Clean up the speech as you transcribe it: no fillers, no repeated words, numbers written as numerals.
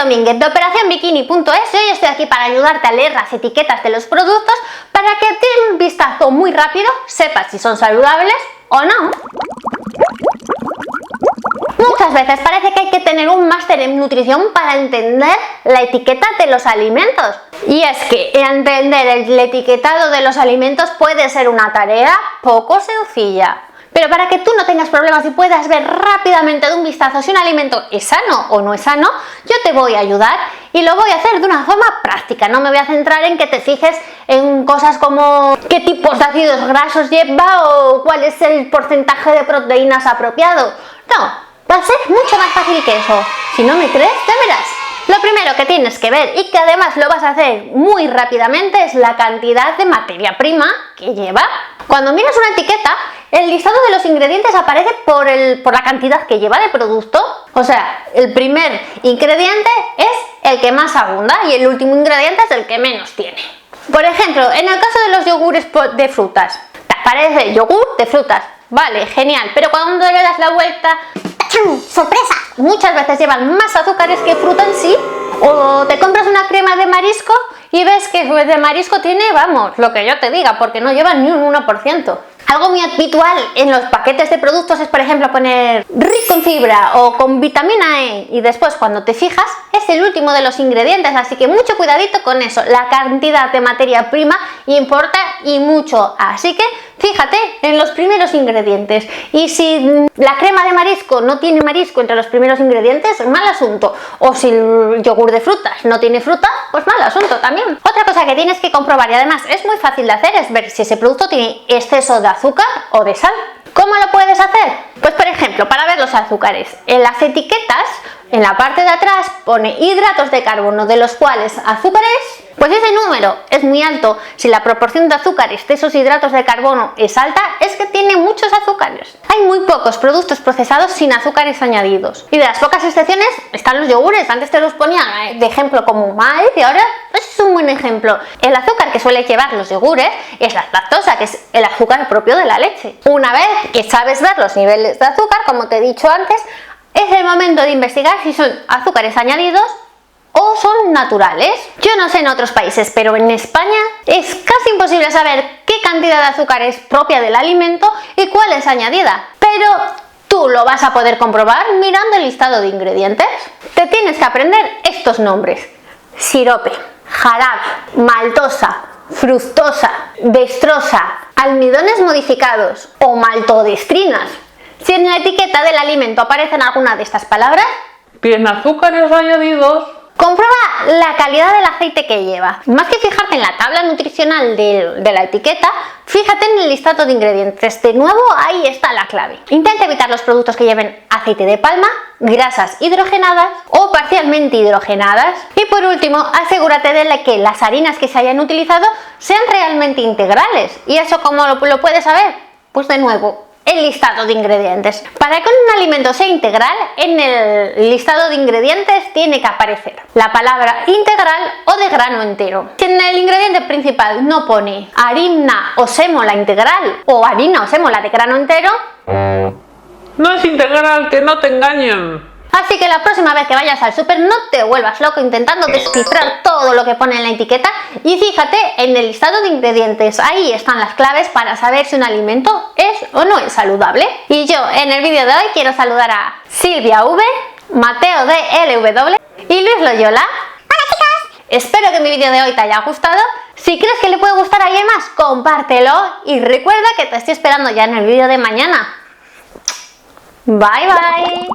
Domínguez de operacionbikini.es y hoy estoy aquí para ayudarte a leer las etiquetas de los productos para que de un vistazo muy rápido sepas si son saludables o no. Muchas veces parece que hay que tener un máster en nutrición para entender la etiqueta de los alimentos. Y es que entender el etiquetado de los alimentos puede ser una tarea poco sencilla. Pero para que tú no tengas problemas y puedas ver rápidamente de un vistazo si un alimento es sano o no es sano, yo te voy a ayudar y lo voy a hacer de una forma práctica. No me voy a centrar en que te fijes en cosas como qué tipos de ácidos grasos lleva o cuál es el porcentaje de proteínas apropiado. No, va a ser mucho más fácil que eso. Si no me crees, ya verás. Lo primero que tienes que ver, y que además lo vas a hacer muy rápidamente, es la cantidad de materia prima que lleva. Cuando miras una etiqueta, el listado de los ingredientes aparece por la cantidad que lleva de producto. O sea, el primer ingrediente es el que más abunda y el último ingrediente es el que menos tiene. Por ejemplo, en el caso de los yogures de frutas, te aparece yogur de frutas. Vale, genial, pero cuando le das la vuelta, ¡sorpresa! Muchas veces llevan más azúcares que fruta en sí. O te compras una crema de marisco y ves que de marisco tiene, vamos, lo que yo te diga, porque no lleva ni un 1%. Algo muy habitual en los paquetes de productos es, por ejemplo, poner rico en fibra o con vitamina E y después cuando te fijas es el último de los ingredientes, así que mucho cuidadito con eso. La cantidad de materia prima importa y mucho, así que fíjate en los primeros ingredientes. Y si la crema de marisco no tiene marisco entre los primeros ingredientes, mal asunto. O si el yogur de frutas no tiene fruta, pues mal asunto también. Otra cosa que tienes que comprobar, y además es muy fácil de hacer, es ver si ese producto tiene exceso de azúcar o de sal. ¿Cómo lo puedes hacer? Pues por ejemplo, para ver los azúcares, en las etiquetas, en la parte de atrás pone hidratos de carbono, de los cuales azúcares, pues ese número es muy alto. Si la proporción de azúcares de esos hidratos de carbono es alta, es que tiene muchos azúcares. Hay muy pocos productos procesados sin azúcares añadidos. Y de las pocas excepciones están los yogures. Antes te los ponía de ejemplo como maíz y ahora es un buen ejemplo. El azúcar que suele llevar los yogures es la lactosa, que es el azúcar propio de la leche. Una vez que sabes ver los niveles de azúcar, como te he dicho antes, es el momento de investigar si son azúcares añadidos o son naturales. Yo no sé en otros países, pero en España es casi imposible saber qué cantidad de azúcar es propia del alimento y cuál es añadida. Pero tú lo vas a poder comprobar mirando el listado de ingredientes. Te tienes que aprender estos nombres: sirope, jarabe, maltosa, fructosa, dextrosa, almidones modificados o maltodextrinas. Si en la etiqueta del alimento aparecen alguna de estas palabras, ¿tiene azúcares añadidos? comprueba la calidad del aceite que lleva. Más que fijarte en la tabla nutricional de la etiqueta, fíjate en el listado de ingredientes. De nuevo, ahí está la clave. Intenta evitar los productos que lleven aceite de palma, grasas hidrogenadas o parcialmente hidrogenadas. Y por último, asegúrate de que las harinas que se hayan utilizado sean realmente integrales. ¿Y eso cómo lo puedes saber? Pues de nuevo, el listado de ingredientes. Para que un alimento sea integral, en el listado de ingredientes tiene que aparecer la palabra integral o de grano entero. Si en el ingrediente principal no pone harina o sémola integral o harina o sémola de grano entero, no es integral, que no te engañen. Así que la próxima vez que vayas al súper no te vuelvas loco intentando descifrar todo lo que pone en la etiqueta y fíjate en el listado de ingredientes. Ahí están las claves para saber si un alimento es o no es saludable. Y yo en el vídeo de hoy quiero saludar a Silvia V, Mateo de LW y Luis Loyola. ¡Hola chicos! Espero que mi vídeo de hoy te haya gustado. Si crees que le puede gustar a alguien más, compártelo y recuerda que te estoy esperando ya en el vídeo de mañana. Bye bye.